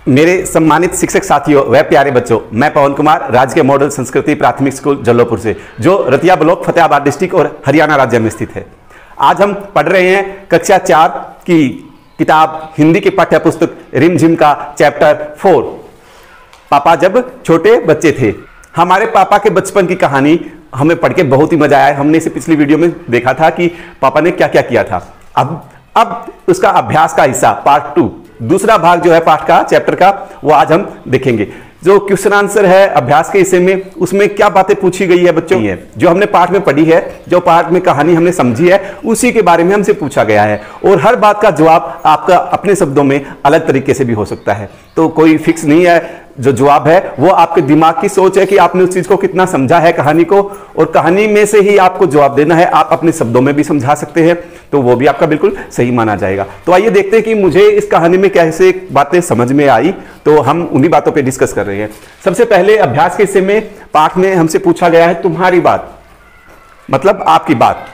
मेरे सम्मानित शिक्षक साथियों व प्यारे बच्चों, मैं पवन कुमार राजकीय मॉडल संस्कृति प्राथमिक स्कूल जल्लोपुर से, जो रतिया ब्लॉक फतेहाबाद डिस्ट्रिक्ट और हरियाणा राज्य में स्थित है। आज हम पढ़ रहे हैं कक्षा 4 की किताब हिंदी की पाठ्य पुस्तक रिमझिम का चैप्टर 4, पापा जब छोटे बच्चे थे। हमारे पापा के बचपन की कहानी हमें पढ़ के बहुत ही मजा आया। हमने इसे पिछली वीडियो में देखा था कि पापा ने क्या क्या किया था। अब उसका अभ्यास का हिस्सा पार्ट 2, दूसरा भाग जो है पाठ का चैप्टर का, वो आज हम देखेंगे। जो क्वेश्चन आंसर है अभ्यास के हिस्से में, उसमें क्या बातें पूछी गई है बच्चों, जो हमने पाठ में पढ़ी है, जो पाठ में कहानी हमने समझी है, उसी के बारे में हमसे पूछा गया है। और हर बात का जवाब आपका अपने शब्दों में अलग तरीके से भी हो सकता है, तो कोई फिक्स नहीं है। जो जवाब है वो आपके दिमाग की सोच है कि आपने उस चीज को कितना समझा है कहानी को, और कहानी में से ही आपको जवाब देना है। आप अपने शब्दों में भी समझा सकते हैं, तो वो भी आपका बिल्कुल सही माना जाएगा। तो आइए देखते हैं कि मुझे इस कहानी में कैसे बातें समझ में आई, तो हम उन्हीं बातों पे डिस्कस कर रहे हैं। सबसे पहले अभ्यास के हिस्से में पाठ में हमसे पूछा गया है तुम्हारी बात, मतलब आपकी बात,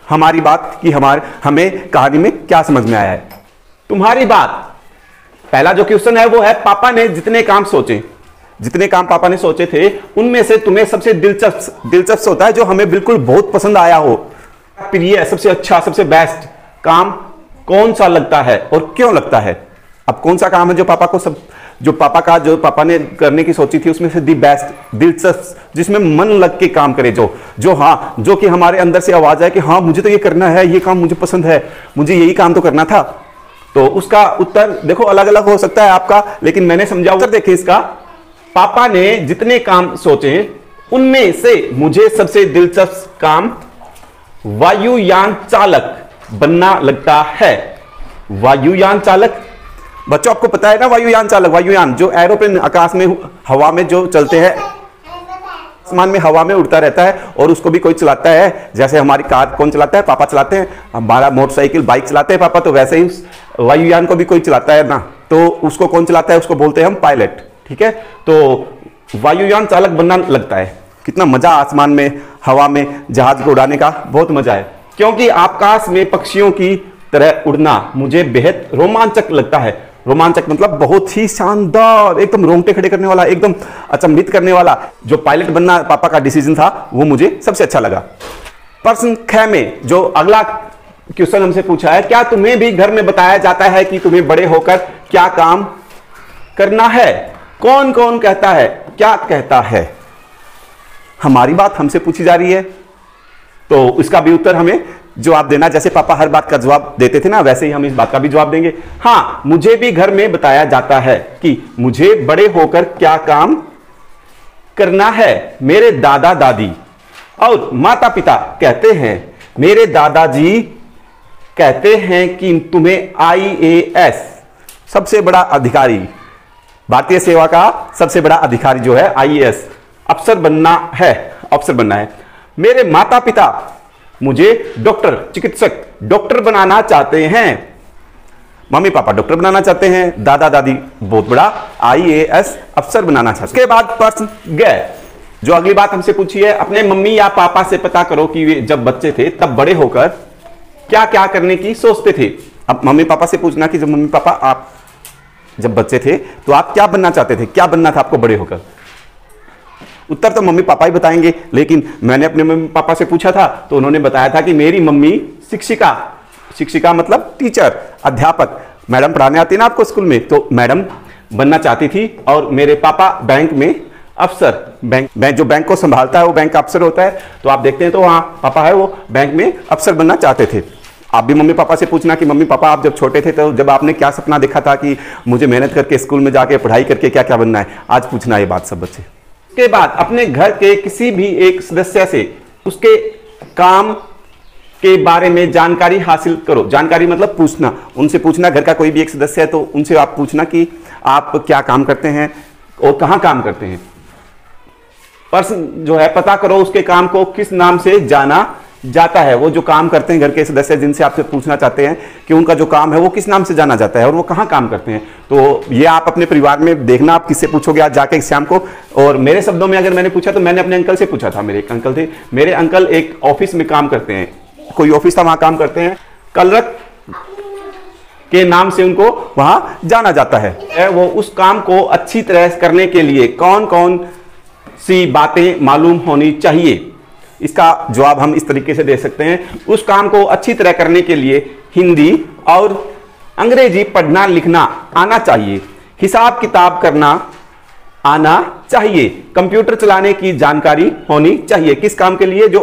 हमारी बात की हमें कहानी में क्या समझ में आया है। तुम्हारी बात, पहला जो क्वेश्चन है वो है पापा ने जितने काम पापा ने सोचे थे, उनमें से तुम्हें सबसे दिलचस्प होता है, जो हमें बिल्कुल बहुत पसंद आया हो, प्रिय, सबसे अच्छा, सबसे बेस्ट काम कौन सा लगता है और क्यों लगता है। अब कौन सा काम है जो पापा ने करने की सोची थी, उसमें से दी बेस्ट, दिलचस्प, जिसमें मन लग के काम करे, जो कि हमारे अंदर से आवाज है कि हाँ मुझे तो ये करना है, ये काम मुझे पसंद है, मुझे यही काम तो करना था। तो उसका उत्तर देखो अलग अलग हो सकता है आपका, लेकिन मैंने समझा उत्तर देखिए इसका। पापा ने जितने काम सोचे, उनमें से मुझे सबसे दिलचस्प काम वायुयान चालक बनना लगता है। वायुयान चालक, बच्चों आपको पता है ना वायुयान चालक, वायुयान जो एरोप्लेन आकाश में हवा में जो चलते हैं, आसमान में हवा में उड़ता रहता है, और उसको भी कोई चलाता है। जैसे हमारी कार कौन चलाता है, पापा चलाते हैं। हमारा मोटरसाइकिल बाइक चलाते हैं पापा, तो वैसे ही उस वायुयान को भी कोई चलाता है ना, तो उसको कौन चलाता है, उसको बोलते हैं हम पायलट। ठीक है, तो वायुयान चालक बनना लगता है। कितना मजा आसमान में हवा में जहाज को उड़ाने का, बहुत मजा है। क्योंकि आकाश में पक्षियों की तरह उड़ना मुझे बेहद रोमांचक लगता है। रोमांचक मतलब बहुत ही शानदार, एकदम रोंगटे खड़े करने वाला, एकदम अचंभित करने वाला। जो पायलट बनना पापा का डिसीजन था, वो मुझे सबसे अच्छा लगा। प्रश्न 6 में जो अगला क्वेश्चन हमसे पूछा है, क्या तुम्हें भी घर में बताया जाता है कि तुम्हें बड़े होकर क्या काम करना है। कौन कौन कहता है, क्या कहता है। हमारी बात हमसे पूछी जा रही है, तो इसका भी उत्तर हमें जवाब देना। जैसे पापा हर बात का जवाब देते थे ना, वैसे ही हम इस बात का भी जवाब देंगे। हाँ, मुझे भी घर में बताया जाता है कि मुझे बड़े होकर क्या काम करना है। मेरे दादा दादी और माता पिता कहते हैं, मेरे दादाजी कहते हैं कि तुम्हें IAS, सबसे बड़ा अधिकारी, भारतीय सेवा का सबसे बड़ा अधिकारी जो है IAS अफसर बनना है। मेरे माता पिता मुझे डॉक्टर, चिकित्सक, डॉक्टर बनाना चाहते हैं। मम्मी पापा डॉक्टर बनाना चाहते हैं, दादा दादी बहुत बड़ा IAS अफसर बनाना चाहते हैं। उसके बाद प्रश्न गए, जो अगली बात हमसे पूछी है, अपने मम्मी या पापा से पता करो कि वे जब बच्चे थे तब बड़े होकर क्या क्या करने की सोचते थे। अब मम्मी पापा से पूछना कि जब मम्मी पापा आप जब बच्चे थे तो आप क्या बनना चाहते थे, क्या बनना था आपको बड़े होकर। उत्तर तो मम्मी पापा ही बताएंगे, लेकिन मैंने अपने मम्मी पापा से पूछा था, तो उन्होंने बताया था कि मेरी मम्मी शिक्षिका मतलब टीचर, अध्यापक, मैडम पढ़ाने आती है ना आपको स्कूल में, तो मैडम बनना चाहती थी। और मेरे पापा बैंक में अफसर, बैंक जो बैंक को संभालता है वो बैंक का अफसर होता है, तो आप देखते हैं तो हाँ पापा है वो बैंक में अफसर बनना चाहते थे। आप भी मम्मी पापा से पूछना कि मम्मी पापा आप जब छोटे थे तो जब आपने क्या सपना देखा था कि मुझे मेहनत करके स्कूल में जाके पढ़ाई करके क्या क्या बनना है। आज पूछना ये बात सब बच्चे। के बाद अपने घर के किसी भी एक सदस्य से उसके काम के बारे में जानकारी हासिल करो। जानकारी मतलब पूछना, उनसे पूछना। घर का कोई भी एक सदस्य है तो उनसे आप पूछना कि आप क्या काम करते हैं और कहां काम करते हैं। प्रश्न जो है, पता करो उसके काम को किस नाम से जाना जाता है। वो जो काम करते हैं घर के सदस्य, जिनसे आपसे पूछना चाहते हैं कि उनका जो काम है वो किस नाम से जाना जाता है और वो कहाँ काम करते हैं। तो ये आप अपने परिवार में देखना, आप किससे पूछोगे आज जाके शाम को। और मेरे शब्दों में अगर मैंने पूछा तो मैंने अपने अंकल से पूछा था। मेरे एक अंकल थे, मेरे अंकल एक ऑफिस में काम करते हैं, कोई ऑफिस था वहां काम करते हैं। के नाम से उनको वहां जाना जाता है। वो उस काम को अच्छी तरह करने के लिए कौन कौन सी बातें मालूम होनी चाहिए? इसका जवाब हम इस तरीके से दे सकते हैं, उस काम को अच्छी तरह करने के लिए हिंदी और अंग्रेजी पढ़ना लिखना आना चाहिए, हिसाब किताब करना आना चाहिए, कंप्यूटर चलाने की जानकारी होनी चाहिए। किस काम के लिए? जो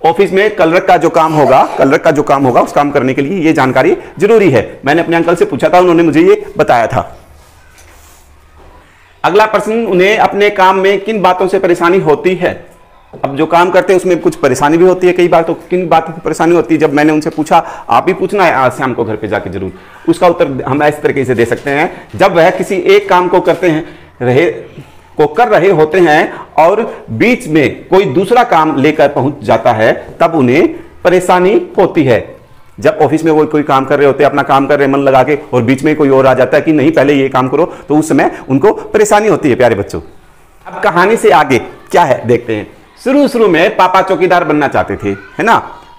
ऑफिस में कलरक का जो काम होगा उस काम करने के लिए ये जानकारी जरूरी है। मैंने अपने अंकल से पूछा था, उन्होंने मुझे ये बताया था। अगला प्रश्न, उन्हें अपने काम में किन बातों से परेशानी होती है? अब जो काम करते हैं उसमें कुछ परेशानी भी होती है कई बार, तो किन बातों की परेशानी होती है? जब मैंने उनसे पूछा, आप भी पूछना है आज शाम को घर पे जाके जरूर, उसका उत्तर हम इस तरीके से दे सकते हैं, जब वह किसी एक काम को कर रहे होते हैं और बीच में कोई दूसरा काम लेकर पहुंच जाता है, तब उन्हें परेशानी होती है। जब ऑफिस में वो कोई काम कर रहे होते हैं, अपना काम कर रहे हैं मन लगा के, और बीच में कोई और आ जाता है कि नहीं पहले ये काम करो, तो उस समय उनको परेशानी होती है प्यारे बच्चों। अब कहानी से आगे क्या है देखते हैं। शुरू में पापा चौकीदार बनना चाहते थे, है ना?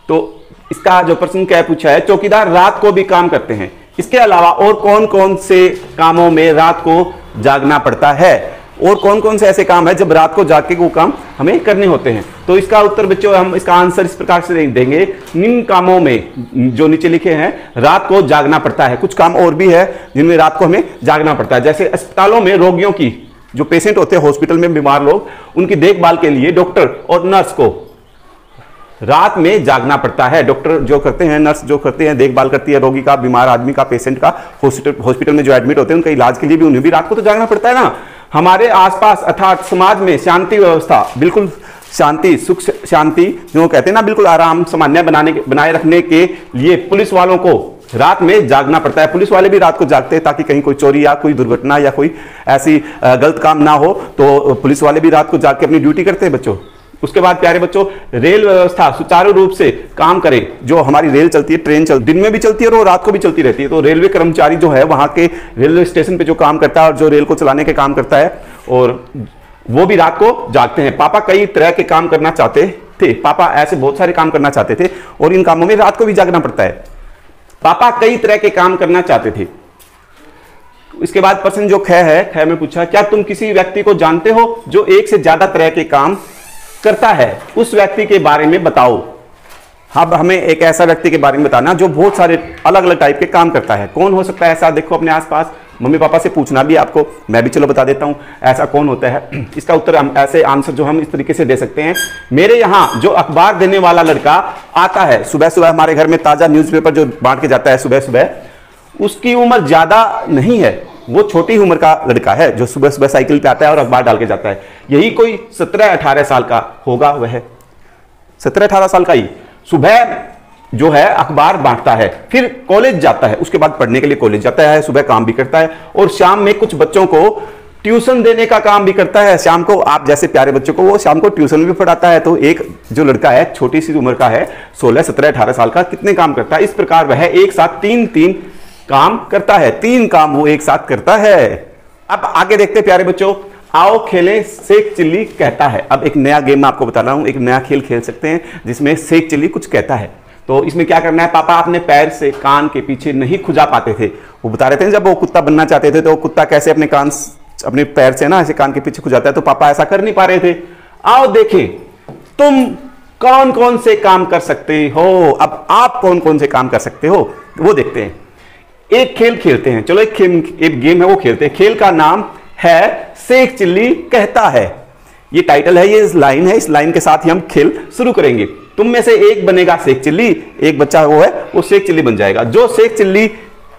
तो इसका जो प्रश्न क्या पूछा है, चौकीदार रात को भी काम करते हैं, इसके अलावा और कौन कौन से कामों में रात को जागना पड़ता है, और कौन कौन से ऐसे काम है जब रात को जाग के वो काम हमें करने होते हैं? तो इसका उत्तर बच्चों, हम इसका आंसर इस प्रकार से देंगे, निम्न कामों में जो नीचे लिखे हैं रात को जागना पड़ता है। कुछ काम और भी है जिनमें रात को हमें जागना पड़ता है, जैसे अस्पतालों में रोगियों की, जो पेशेंट होते हैं हॉस्पिटल में बीमार लोग, उनकी देखभाल के लिए डॉक्टर और नर्स को रात में जागना पड़ता है। डॉक्टर जो करते हैं, नर्स जो करते हैं, देखभाल करती है रोगी का, बीमार आदमी का, पेशेंट का, हॉस्पिटल में जो एडमिट होते हैं उनका इलाज के लिए भी उन्हें भी रात को तो जागना पड़ता है ना। हमारे आसपास अर्थात समाज में शांति व्यवस्था, बिल्कुल शांति, सुख शांति जो कहते हैं ना, बिल्कुल आराम सामान्य बनाए रखने के लिए पुलिस वालों को रात में जागना पड़ता है। पुलिस वाले भी रात को जागते हैं ताकि कहीं कोई चोरी या कोई दुर्घटना या कोई ऐसी गलत काम ना हो, तो पुलिस वाले भी रात को जाग के अपनी ड्यूटी करते हैं बच्चों। उसके बाद प्यारे बच्चों, रेल व्यवस्था सुचारू रूप से काम करे। जो हमारी रेल चलती है, ट्रेन दिन में भी चलती है और रात को भी चलती रहती है, तो रेलवे कर्मचारी जो है वहां के रेलवे स्टेशन पे जो काम करता है और जो रेल को चलाने के काम करता है, और वो भी रात को जागते हैं। पापा कई तरह के काम करना चाहते थे, पापा ऐसे बहुत सारे काम करना चाहते थे और इन कामों में रात को भी जागना पड़ता है। पापा कई तरह के काम करना चाहते थे। इसके बाद प्रश्न जो ख में पूछा, क्या तुम किसी व्यक्ति को जानते हो जो एक से ज्यादा तरह के काम करता है? उस व्यक्ति के बारे में बताओ। अब हमें एक ऐसा व्यक्ति के बारे में बताना जो बहुत सारे अलग अलग टाइप के काम करता है। कौन हो सकता है ऐसा? देखो अपने आसपास, मम्मी पापा से पूछना भी आपको, मैं भी चलो बता देता हूं ऐसा कौन होता है। इसका उत्तर हम ऐसे आंसर जो हम इस तरीके से दे सकते हैं, मेरे यहाँ जो अखबार देने वाला लड़का आता है सुबह सुबह, हमारे घर में ताजा न्यूज़पेपर जो बांट के जाता है सुबह सुबह, उसकी उम्र ज्यादा नहीं है, वो छोटी उम्र का लड़का है जो सुबह सुबह साइकिल पे आता है और अखबार डाल के जाता है। यही कोई 17-18 साल का होगा, वह 17-18 साल का ही सुबह जो है अखबार बांटता है, फिर कॉलेज जाता है, उसके बाद पढ़ने के लिए कॉलेज जाता है, सुबह काम भी करता है और शाम में कुछ बच्चों को ट्यूशन देने का काम भी करता है। शाम को आप जैसे प्यारे बच्चों को वो शाम को ट्यूशन भी पढ़ाता है। तो एक जो लड़का है छोटी सी उम्र का है, 16, 17, 18 साल का, कितने काम करता है? इस प्रकार वह एक साथ तीन काम करता है, 3 काम वो एक साथ करता है। अब आगे देखते हैं प्यारे बच्चों, आओ खेलें सेक चिल्ली कहता है। अब एक नया गेम मैं आपको बता रहा हूं, एक नया खेल खेल सकते हैं जिसमें सेक चिल्ली कुछ कहता है। तो इसमें क्या करना है, पापा अपने पैर से कान के पीछे नहीं खुजा पाते थे। वो बता रहे थे जब वो कुत्ता बनना चाहते थे तो वो कुत्ता कैसे अपने कान, अपने पैर से ना ऐसे कान के पीछे खुजाता है, तो पापा ऐसा कर नहीं पा रहे थे। आओ देखें तुम कौन कौन से काम कर सकते हो। अब आप कौन कौन से काम कर सकते हो वो देखते हैं। एक खेल खेलते हैं, चलो एक गेम है वो खेलते हैं। खेल का नाम है सेक चिल्ली कहता है। ये टाइटल है, ये लाइन है, इस लाइन के साथ ही हम खेल शुरू करेंगे। तुम में से एक बनेगा सेक चिल्ली, एक बच्चा वो है वो सेक चिल्ली बन जाएगा। जो सेक चिल्ली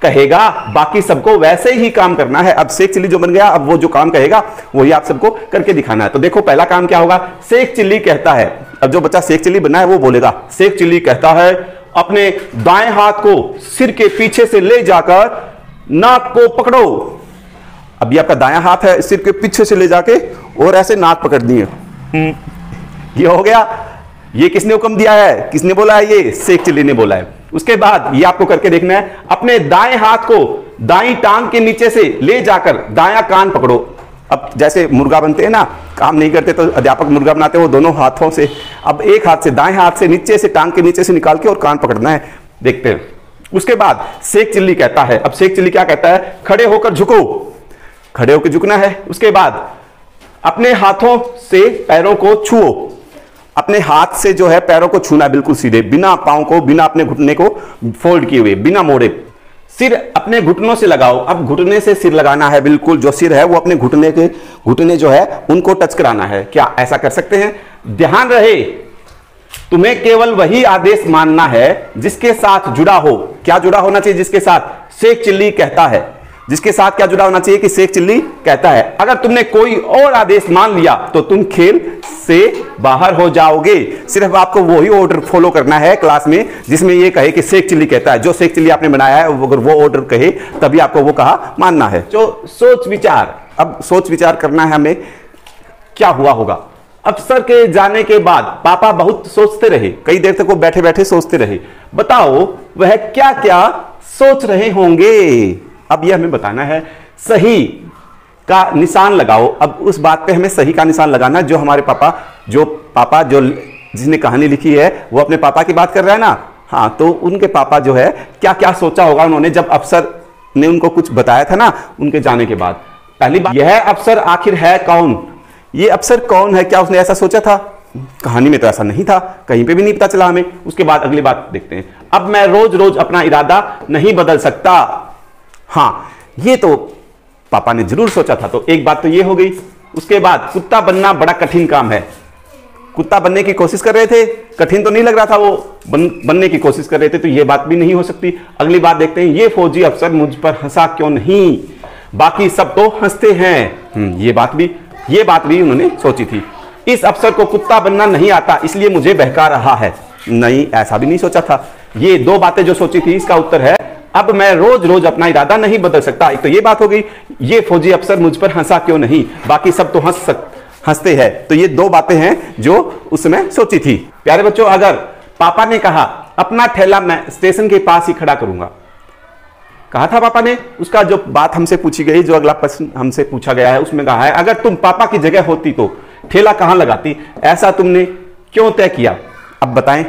कहेगा बाकी सबको वैसे ही काम करना है। अब सेक चिल्ली जो बन गया, अब वो जो काम कहेगा वही आप सबको करके दिखाना है। तो देखो पहला काम क्या होगा, सेक चिल्ली कहता है। अब जो बच्चा सेक चिल्ली बनना है वो बोलेगा, सेक चिल्ली कहता है अपने दाएं हाथ को सिर के पीछे से ले जाकर नाक को पकड़ो। अभी आपका दायां हाथ है, सिर के पीछे से ले जाके और ऐसे नाक पकड़नी है। ये हो गया। ये किसने हुक्म दिया है, किसने बोला है? ये सेक चिल्ली ने बोला है। उसके बाद ये आपको करके देखना है, अपने दाएं हाथ को दाईं टांग के नीचे से ले जाकर दायां कान पकड़ो। अब जैसे मुर्गा बनते हैं ना, काम नहीं करते तो अध्यापक मुर्गा बनाते हैं वो दोनों हाथों से। अब एक हाथ से, दाएं हाथ से नीचे से, टांग के नीचे से निकाल के और कान पकड़ना है। देखते हैं उसके बाद शेख चिल्ली कहता है। अब शेख चिल्ली क्या कहता है? खड़े होकर झुको, खड़े होकर झुकना है। उसके बाद अपने हाथों से पैरों को छुओ, अपने हाथ से जो है पैरों को छूना बिल्कुल सीधे, बिना पांव को, बिना अपने घुटने को फोल्ड किए हुए, बिना मोड़े। सिर अपने घुटनों से लगाओ। अब घुटने से सिर लगाना है, बिल्कुल जो सिर है वो अपने घुटने जो है उनको टच कराना है। क्या ऐसा कर सकते हैं? ध्यान रहे, तुम्हें केवल वही आदेश मानना है जिसके साथ जुड़ा हो। क्या जुड़ा होना चाहिए? जिसके साथ शेख चिल्ली कहता है। जिसके साथ क्या जुड़ा होना चाहिए? कि शेख चिल्ली कहता है। अगर तुमने कोई और आदेश मान लिया तो तुम खेल से बाहर हो जाओगे। सिर्फ आपको वही ऑर्डर फॉलो करना है क्लास में जिसमें ये कहे कि शेख चिल्ली कहता है। जो शेख चिल्ली आपने बनाया है अगर वो ऑर्डर कहे तभी आपको वो कहा मानना है। जो सोच विचार, अब सोच विचार करना है हमें, क्या हुआ होगा। अफसर के जाने के बाद पापा बहुत सोचते रहे, कई देर तक वो बैठे बैठे सोचते रहे। बताओ वह क्या क्या सोच रहे होंगे। अब यह हमें बताना है। सही का निशान लगाओ। अब उस बात पे हमें सही का निशान लगाना, जो हमारे पापा जो जिसने कहानी लिखी है वो अपने पापा की बात कर रहा है ना। हाँ, तो उनके पापा जो है क्या क्या सोचा होगा उन्होंने जब अफसर ने उनको कुछ बताया था ना उनके जाने के बाद। पहली बात, यह अफसर आखिर है कौन? ये अफसर कौन है? क्या उसने ऐसा सोचा था? कहानी में तो ऐसा नहीं था, कहीं पे भी नहीं पता चला हमें। उसके बाद अगली बात देखते हैं। अब मैं रोज रोज अपना इरादा नहीं बदल सकता। हाँ, ये तो पापा ने जरूर सोचा था, तो एक बात तो ये हो गई। उसके बाद कुत्ता बनना बड़ा कठिन काम है। कुत्ता बनने की कोशिश कर रहे थे, कठिन तो नहीं लग रहा था, वो बनने की कोशिश कर रहे थे, तो ये बात भी नहीं हो सकती। अगली बात देखते हैं। ये फौजी अफसर मुझ पर हंसा क्यों नहीं? बाकी सब तो हंसते हैं। ये बात भी उन्होंने सोची थी। इस अफसर को कुत्ता बनना नहीं आता इसलिए मुझे बहका रहा है। नहीं, ऐसा भी नहीं सोचा था। ये दो बातें जो सोची थी इसका उत्तर है अब मैं रोज रोज अपना इरादा नहीं बदल सकता। एक तो ये बात हो गई, ये फौजी अफसर मुझ पर हंसा क्यों नहीं, बाकी सब तो हंसते हैं। तो ये दो बातें हैं जो उस समय सोची थी। प्यारे बच्चों, अगर पापा ने कहा अपना ठेला मैं स्टेशन के पास ही खड़ा करूंगा, कहा था पापा ने, उसका जो बात हमसे पूछी गई, जो अगला प्रश्न हमसे पूछा गया है उसमें कहा है अगर तुम पापा की जगह होती तो ठेला कहां लगाती, ऐसा तुमने क्यों तय किया? अब बताएं,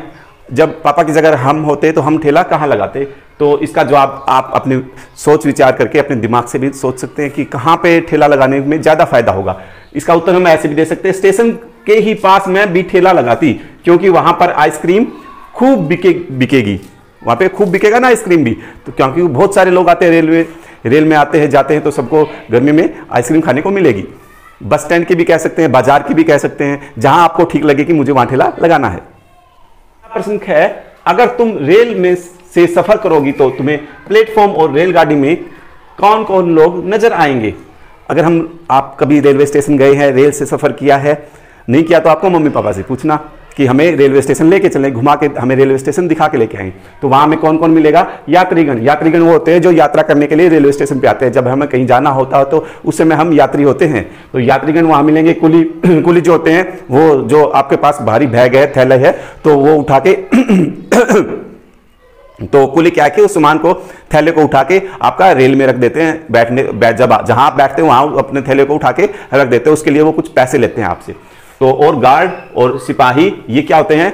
जब पापा की जगह हम होते तो हम ठेला कहां लगाते? तो इसका जवाब आप अपने सोच विचार करके अपने दिमाग से भी सोच सकते हैं कि कहां पे ठेला लगाने में ज्यादा फायदा होगा। इसका उत्तर हम ऐसे भी दे सकते हैं, स्टेशन के ही पास मैं भी ठेला लगाती, क्योंकि वहां पर आइसक्रीम खूब बिकेगी, वहां पे खूब बिकेगा ना आइसक्रीम भी। तो क्योंकि बहुत सारे लोग आते हैं, रेल में आते हैं जाते हैं, तो सबको गर्मी में आइसक्रीम खाने को मिलेगी। बस स्टैंड की भी कह सकते हैं, बाजार की भी कह सकते हैं, जहां आपको ठीक लगे कि मुझे वहां ठेला लगाना है। प्रश्न है, अगर तुम रेल में से सफर करोगी तो तुम्हें प्लेटफॉर्म और रेलगाड़ी में कौन कौन लोग नजर आएंगे? अगर आप कभी रेलवे स्टेशन गए हैं, रेल से सफर किया है, नहीं किया तो आपको मम्मी पापा से पूछना कि हमें रेलवे स्टेशन लेके चलें, घुमा के हमें रेलवे स्टेशन दिखा के लेके आए। तो वहां में कौन कौन मिलेगा? यात्रीगण वो होते हैं जो यात्रा करने के लिए रेलवे स्टेशन पे आते हैं। जब हमें कहीं जाना होता है तो उस समय हम यात्री होते हैं, तो यात्रीगण वहां मिलेंगे। कुली जो होते हैं, वो जो आपके पास भारी बैग है, थैला है, तो वो उठा के तो कुली क्या कि उस सामान को, थैले को उठा के आपका रेल में रख देते हैं। जहां आप बैठते हैं वहां अपने थैले को उठा के रख देते हैं, उसके लिए वो कुछ पैसे लेते हैं आपसे। तो और गार्ड और सिपाही ये क्या होते हैं?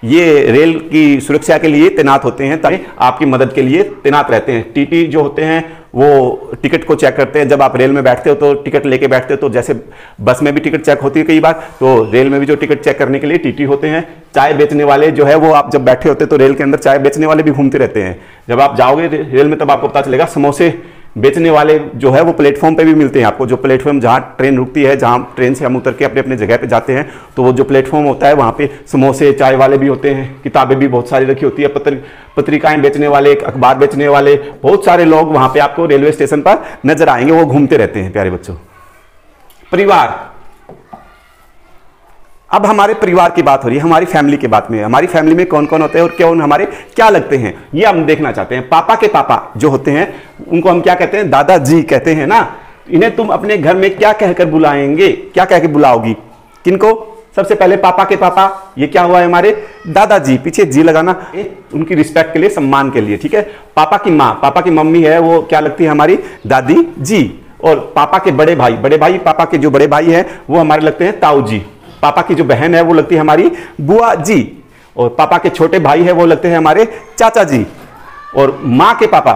ये रेल की सुरक्षा के लिए तैनात होते हैं, ताकि आपकी मदद के लिए तैनात रहते हैं। टीटी जो होते हैं वो टिकट को चेक करते हैं। जब आप रेल में बैठते हो तो टिकट लेके बैठते हो, तो जैसे बस में भी टिकट चेक होती है कई बार, तो रेल में भी जो टिकट चेक करने के लिए टीटी होते हैं। चाय बेचने वाले जो है वो, आप जब बैठे होते तो रेल के अंदर चाय बेचने वाले भी घूमते रहते हैं। जब आप जाओगे रेल में तब आपको पता चलेगा। समोसे बेचने वाले जो है वो प्लेटफॉर्म पे भी मिलते हैं आपको। जो प्लेटफॉर्म जहां ट्रेन रुकती है, जहां ट्रेन से हम उतर के अपने अपने जगह पे जाते हैं, तो वो जो प्लेटफॉर्म होता है वहां पे समोसे चाय वाले भी होते हैं। किताबें भी बहुत सारी रखी होती है, पत्रिकाएं बेचने वाले, अखबार बेचने वाले, बहुत सारे लोग वहां पे आपको रेलवे स्टेशन पर नजर आएंगे, वो घूमते रहते हैं। प्यारे बच्चों, परिवार, अब हमारे परिवार की बात हो रही है, हमारी फैमिली की बात में। हमारी फैमिली में कौन कौन होते हैं और क्या हमारे क्या लगते हैं, ये हम देखना चाहते हैं। पापा के पापा जो होते हैं उनको हम क्या कहते हैं? दादाजी कहते हैं ना। इन्हें तुम अपने घर में क्या कहकर बुलाएंगे? क्या कह के बुलाओगी? किनको? सबसे पहले पापा के पापा, ये क्या हुआ है? हमारे दादाजी। पीछे जी लगाना उनकी रिस्पेक्ट के लिए, सम्मान के लिए, ठीक है। पापा की माँ, पापा की मम्मी है, वो क्या लगती है? हमारी दादी जी। और पापा के बड़े भाई, पापा के जो बड़े भाई हैं वो हमारे लगते हैं ताऊ जी। पापा की जो बहन है वो लगती है हमारी बुआ जी। और पापा के छोटे भाई है वो लगते हैं हमारे चाचा जी। और माँ के पापा।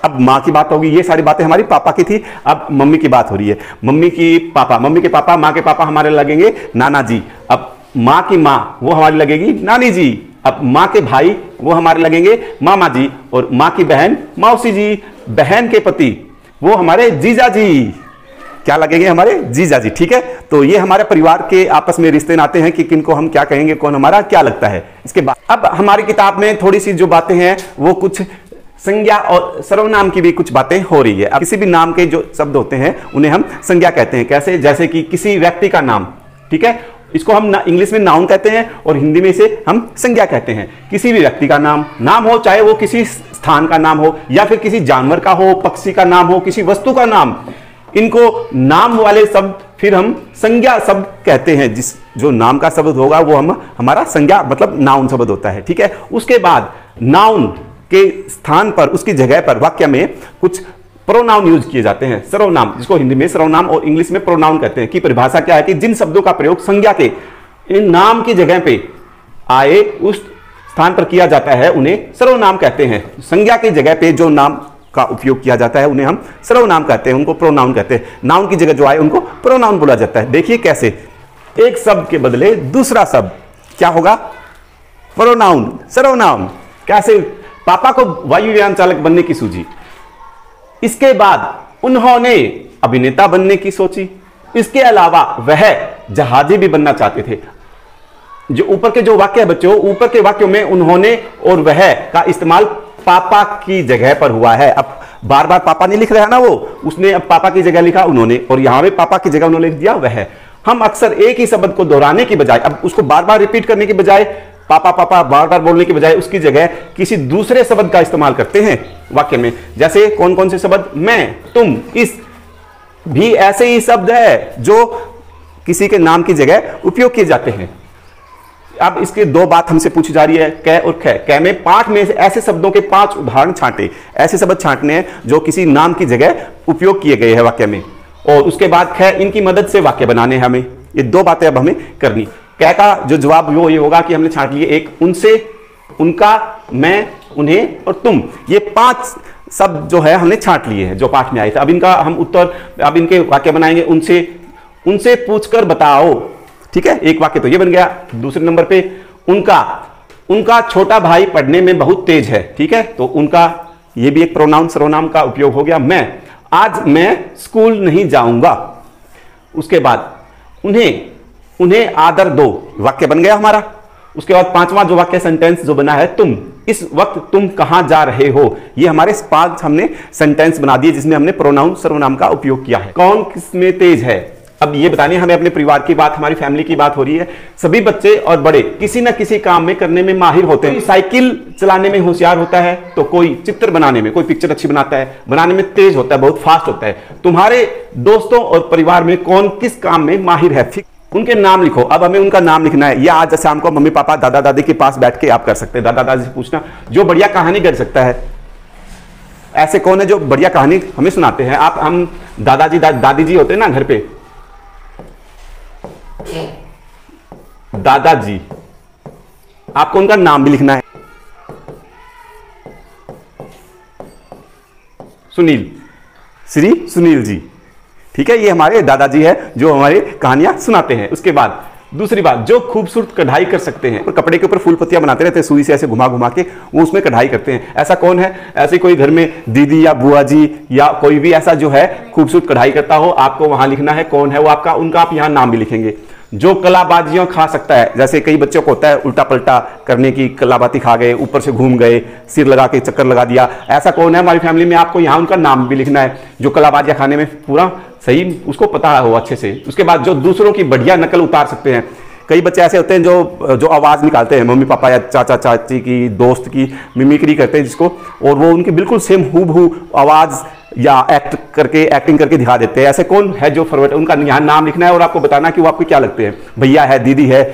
अब माँ की बात होगी, ये सारी बातें हमारी पापा की थी, अब मम्मी की बात हो रही है। मम्मी के पापा, माँ के पापा हमारे लगेंगे नाना जी। अब माँ की माँ वो हमारी लगेगी नानी जी। अब माँ के भाई वो हमारे लगेंगे मामा जी, और माँ की बहन मौसी जी। बहन के पति वो हमारे जीजा जी। क्या लगेंगे? हमारे जीजा जी। ठीक है, तो ये हमारे परिवार के आपस में रिश्ते नाते हैं कि किनको हम क्या कहेंगे, कौन हमारा क्या लगता है। इसके बाद अब हमारी किताब में थोड़ी सी जो बातें हैं वो कुछ संज्ञा और सर्वनाम की भी कुछ बातें हो रही है। अब किसी भी नाम के जो शब्द होते हैं उन्हें हम संज्ञा कहते हैं। कैसे? जैसे कि किसी व्यक्ति का नाम, ठीक है, इसको हम इंग्लिश में नाउन कहते हैं और हिंदी में इसे हम संज्ञा कहते हैं। किसी भी व्यक्ति का नाम हो, चाहे वो किसी स्थान का नाम हो या फिर किसी जानवर का हो, पक्षी का नाम हो, किसी वस्तु का नाम, इनको नाम वाले शब्द फिर हम संज्ञा शब्द कहते हैं। जिस जो नाम का शब्द होगा वो हमारा संज्ञा मतलब नाउन शब्द होता है। ठीक है, उसके बाद नाउन के स्थान पर, उसकी जगह पर वाक्य में कुछ प्रोनाउन यूज किए जाते हैं। सर्वनाम, जिसको हिंदी में सर्वनाम और इंग्लिश में प्रोनाउन कहते हैं, की परिभाषा क्या है कि जिन शब्दों का प्रयोग संज्ञा के इन नाम की जगह पे आए उस स्थान पर किया जाता है उन्हें सर्वनाम कहते हैं। संज्ञा की जगह पे जो नाम का उपयोग किया जाता है उन्हें हम सर्वनाम कहते हैं, उनको प्रोनाउन कहते हैं। नाउन की जगह जो आए उनको प्रोनाउन बोला जाता है। देखिए कैसे, एक शब्द के बदले दूसरा शब्द क्या होगा? प्रोनाउन, सर्वनाम। कैसे? पापा को वायुयान चालक बनने की सूझी, इसके बाद उन्होंने अभिनेता बनने की सोची, इसके अलावा वह जहाजी भी बनना चाहते थे। जो ऊपर के जो वाक्य है बच्चों, ऊपर के वाक्यों में उन्होंने और वह का इस्तेमाल पापा की जगह पर हुआ है। अब बार बार पापा नहीं लिख रहा है ना वो, उसने अब पापा की जगह लिखा उन्होंने, और यहां पे पापा की जगह उन्होंने लिख दिया वह। हम अक्सर एक ही शब्द को दोहराने की बजाय, अब उसको बार बार रिपीट करने की बजाय, पापा पापा बार बार बोलने की बजाय उसकी जगह किसी दूसरे शब्द का इस्तेमाल करते हैं वाक्य में। जैसे कौन कौन से शब्द? मैं, तुम, इस भी ऐसे ही शब्द है जो किसी के नाम की जगह उपयोग किए जाते हैं। अब इसके दो बात हमसे पूछी जा रही है, कै और ख। कै में पाठ में ऐसे शब्दों के 5 उदाहरण छांटे, ऐसे शब्द छांटने हैं जो किसी नाम की जगह उपयोग किए गए हैं वाक्य में, और उसके बाद ख, इनकी मदद से वाक्य बनाने हैं हमें। ये 2 बातें अब हमें करनी। कै का जो जवाब वो ये होगा कि हमने छांट लिए, एक उनसे, उनका, मैं, उन्हें और तुम। ये 5 शब्द जो है हमने छांट लिए हैं जो पाठ में आए थे। अब इनका हम उत्तर, अब इनके वाक्य बनाएंगे। उनसे पूछकर बताओ। ठीक है, एक वाक्य तो ये बन गया। दूसरे नंबर पे उनका छोटा भाई पढ़ने में बहुत तेज है। ठीक है, तो उनका, ये भी एक प्रोनाउन सर्वनाम का उपयोग हो गया। आज मैं स्कूल नहीं जाऊंगा। उसके बाद उन्हें आदर दो, वाक्य बन गया हमारा। उसके बाद 5वां जो वाक्य सेंटेंस जो बना है, तुम इस वक्त तुम कहां जा रहे हो। ये हमारे 5 हमने सेंटेंस बना दिए जिसमें हमने प्रोनाउन सर्वनाम का उपयोग किया है। कौन किसमें तेज है, अब ये बतानी हमें अपने परिवार की बात, हमारी फैमिली की बात हो रही है। सभी बच्चे और बड़े किसी ना किसी काम में करने में माहिर होते हैं। साइकिल चलाने में होशियार होता है, तो कोई चित्र बनाने में, कोई पिक्चर अच्छी बनाता है, बनाने में तेज होता है, बहुत फास्ट होता है। तुम्हारे दोस्तों और परिवार में कौन किस काम में माहिर है, उनके नाम लिखो। अब हमें उनका नाम लिखना है। या आज शाम को मम्मी पापा दादा दादी के पास बैठ के आप कर सकते हैं, दादा दादी से पूछना जो बढ़िया कहानी कर सकता है। ऐसे कौन है जो बढ़िया कहानी हमें सुनाते हैं। आप, हम दादाजी दादी जी होते हैं ना घर पे, दादाजी, आपको उनका नाम भी लिखना है। सुनील, श्री सुनील जी। ठीक है, ये हमारे दादाजी है जो हमारी कहानियां सुनाते हैं। उसके बाद दूसरी बात, जो खूबसूरत कढ़ाई कर सकते हैं, कपड़े के ऊपर फूल पत्तियां बनाते रहते हैं सुई से ऐसे घुमा घुमा के, वो उसमें कढ़ाई करते हैं। ऐसा कौन है? ऐसे कोई घर में दीदी या बुआ जी या कोई भी ऐसा जो है खूबसूरत कढ़ाई करता हो, आपको वहां लिखना है कौन है वो आपका, उनका आप यहां नाम भी लिखेंगे। जो कलाबाजियां खा सकता है, जैसे कई बच्चों को होता है उल्टा पलटा करने की, कलाबाती खा गए, ऊपर से घूम गए, सिर लगा के चक्कर लगा दिया, ऐसा कौन है हमारी फैमिली में, आपको यहाँ उनका नाम भी लिखना है। जो कलाबाजियां खाने में पूरा सही उसको पता हो अच्छे से। उसके बाद जो दूसरों की बढ़िया नकल उतार सकते हैं। कई बच्चे ऐसे होते हैं जो आवाज़ निकालते हैं, मम्मी पापा या चाचा चाची की, दोस्त की मिमिक्री करते हैं जिसको, और वो उनकी बिल्कुल सेम हूबहू आवाज़ या एक्टिंग करके दिखा देते हैं। ऐसे कौन है जो फॉरवर्ड, उनका यहाँ नाम लिखना है और आपको बताना कि वो आपको क्या लगते हैं। भैया है, दीदी है,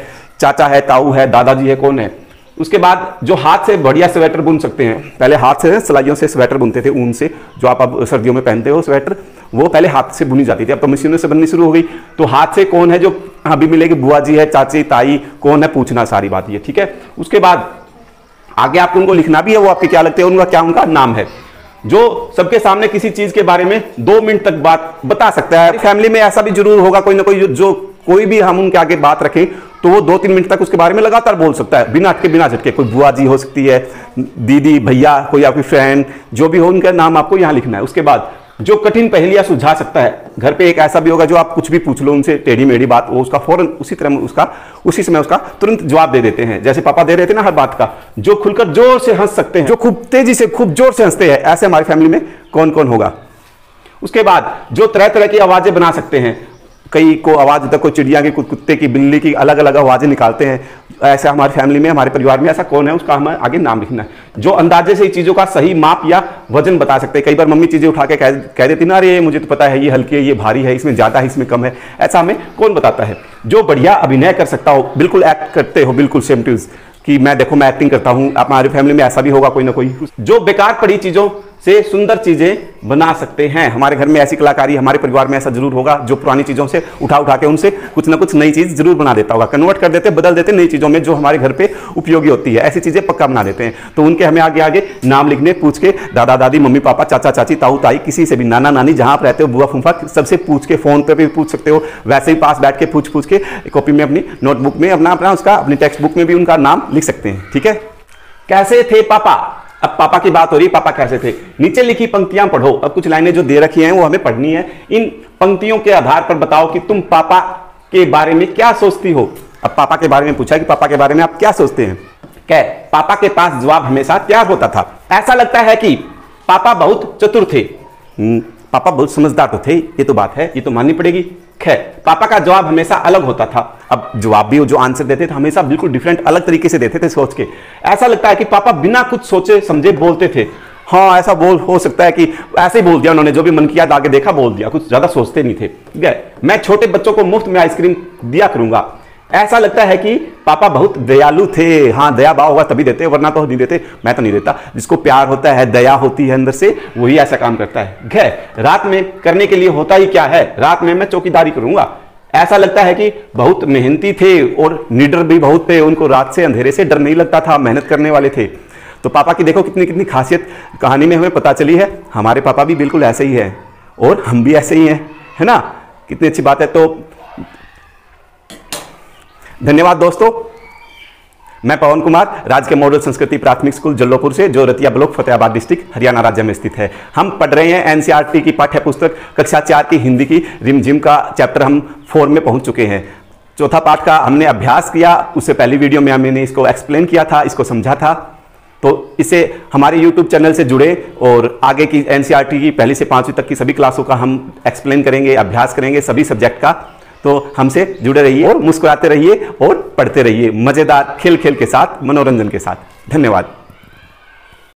चाचा है, ताऊ है, दादाजी है, कौन है। उसके बाद जो हाथ से बढ़िया स्वेटर बुन सकते हैं, पहले हाथ से सिलाइयों से स्वेटर बुनते थे, ऊन से, जो आप अब सर्दियों में पहनते हो स्वेटर, वो पहले हाथ से बुनी जाती थी, अब तो मशीनों से बननी शुरू हो गई। तो हाथ से कौन है जो अभी मिलेगी, बुआ जी है, चाची, ताई, कौन है पूछना, सारी बात ये। ठीक है, उसके बाद आगे आपको उनको लिखना भी है, वो आपके क्या लगते हैं, उनका क्या उनका नाम है, जो सबके सामने किसी चीज के बारे में 2 मिनट तक बात बता सकता है। फैमिली में ऐसा भी जरूर होगा कोई ना कोई जो कोई भी हम उनके आगे बात रखें तो वो 2-3 मिनट तक उसके बारे में लगातार बोल सकता है, बिना अटके बिना झटके। कोई बुआ जी हो सकती है, दीदी, भैया, कोई आपकी फ्रेंड, जो भी हो उनका नाम आपको यहां लिखना है। उसके बाद जो कठिन पहेलियां सुलझा सकता है, घर पे एक ऐसा भी होगा जो आप कुछ भी पूछ लो उनसे टेढ़ी मेढ़ी बात, वो उसका फौरन उसी समय उसका तुरंत जवाब दे देते हैं, जैसे पापा दे रहे थे ना हर बात का। जो खुलकर जोर से हंस सकते हैं, जो खूब तेजी से खूब जोर से हंसते हैं, ऐसे हमारी फैमिली में कौन कौन होगा। उसके बाद जो तरह तरह की आवाजें बना सकते हैं, कई को आवाज देता, कोई चिड़िया की, कोई कुत्ते की, बिल्ली की, अलग अलग आवाजें निकालते हैं, ऐसे हमारी फैमिली में, हमारे परिवार में ऐसा कौन है, उसका हमें आगे नाम लिखना है। जो अंदाजे से चीजों का सही माप या वजन बता सकते हैं। कई बार मम्मी चीजें उठा के कह देती ना, अरे मुझे तो पता है ये हल्की है, ये भारी है, इसमें ज्यादा है, इसमें कम है, ऐसा हमें कौन बताता है। जो बढ़िया अभिनय कर सकता हो, बिल्कुल एक्ट करते हो, बिल्कुल सेम टू कि मैं देखो मैं एक्टिंग करता हूं। हमारी फैमिली में ऐसा भी होगा कोई ना कोई। जो बेकार पड़ी चीजों से सुंदर चीजें बना सकते हैं, हमारे घर में ऐसी कलाकारी, हमारे परिवार में ऐसा जरूर होगा जो पुरानी चीजों से उठा के उनसे कुछ ना कुछ नई चीज जरूर बना देता होगा, कन्वर्ट कर देते, बदल देते नई चीजों में जो हमारे घर पे उपयोगी होती है, ऐसी चीजें पक्का बना देते हैं। तो उनके हमें आगे आगे नाम लिखने, पूछ के, दादा दादी, मम्मी पापा, चाचा चाची, ताऊ ताई, किसी से भी, नाना नानी, जहां आप रहते हो, बुआ फूफा, सबसे पूछ के, फोन पे भी पूछ सकते हो, वैसे ही पास बैठ के पूछ के कॉपी में, अपनी नोटबुक में अपना उसका, अपनी टेक्स्ट बुक में भी उनका नाम लिख सकते हैं। ठीक है। कैसे थे पापा, अब पापा की बात हो रही है, पापा कैसे थे। नीचे लिखी पंक्तियां पढ़ो। अब कुछ लाइनें जो दे रखी हैं वो हमें पढ़नी है। इन पंक्तियों के आधार पर बताओ कि तुम पापा के बारे में क्या सोचती हो। अब पापा के बारे में पूछा कि पापा के बारे में आप क्या सोचते हैं। क्या पापा के पास जवाब हमेशा तैयार होता था। ऐसा लगता है कि पापा बहुत चतुर थे। पापा बहुत समझदार तो थे, ये तो बात है, ये तो माननी पड़ेगी। खैर, पापा का जवाब हमेशा अलग होता था। अब जवाब भी जो आंसर देते थे हमेशा बिल्कुल डिफरेंट, अलग तरीके से देते थे सोच के। ऐसा लगता है कि पापा बिना कुछ सोचे समझे बोलते थे। हाँ, ऐसा हो सकता है कि ऐसे ही बोल दिया उन्होंने, जो भी मन किया आगे देखा बोल दिया, कुछ ज्यादा सोचते नहीं थे। ठीक है। मैं छोटे बच्चों को मुफ्त में आइसक्रीम दिया करूंगा। ऐसा लगता है कि पापा बहुत दयालु थे। हाँ, दया भाव होगा तभी देते, वरना तो नहीं देते। मैं तो नहीं देता। जिसको प्यार होता है, दया होती है अंदर से, वही ऐसा काम करता है। रात में करने के लिए होता ही क्या है, रात में मैं चौकीदारी करूंगा। ऐसा लगता है कि बहुत मेहनती थे और निडर भी बहुत थे। उनको रात से अंधेरे से डर नहीं लगता था, मेहनत करने वाले थे। तो पापा की देखो कितनी कितनी खासियत कहानी में हमें पता चली है। हमारे पापा भी बिल्कुल ऐसे ही है और हम भी ऐसे ही हैं, है ना। कितनी अच्छी बात है। तो धन्यवाद दोस्तों। मैं पवन कुमार, राजकीय मॉडल संस्कृति प्राथमिक स्कूल जल्लोपुर से, जो रतिया ब्लॉक फतेहाबाद डिस्ट्रिक्ट हरियाणा राज्य में स्थित है। हम पढ़ रहे हैं एनसीईआरटी की पाठ्य पुस्तक कक्षा 4 की हिंदी की रिमझिम का चैप्टर हम 4 में पहुंच चुके हैं। चौथा पाठ का हमने अभ्यास किया। उससे पहली वीडियो में मैंने इसको एक्सप्लेन किया था, इसको समझा था। तो इसे हमारे YouTube चैनल से जुड़े और आगे की एनसीईआरटी की 1ली से 5वीं तक की सभी क्लासों का हम एक्सप्लेन करेंगे, अभ्यास करेंगे सभी सब्जेक्ट का। तो हमसे जुड़े रहिए और मुस्कुराते रहिए और पढ़ते रहिए, मजेदार खेल के साथ, मनोरंजन के साथ। धन्यवाद।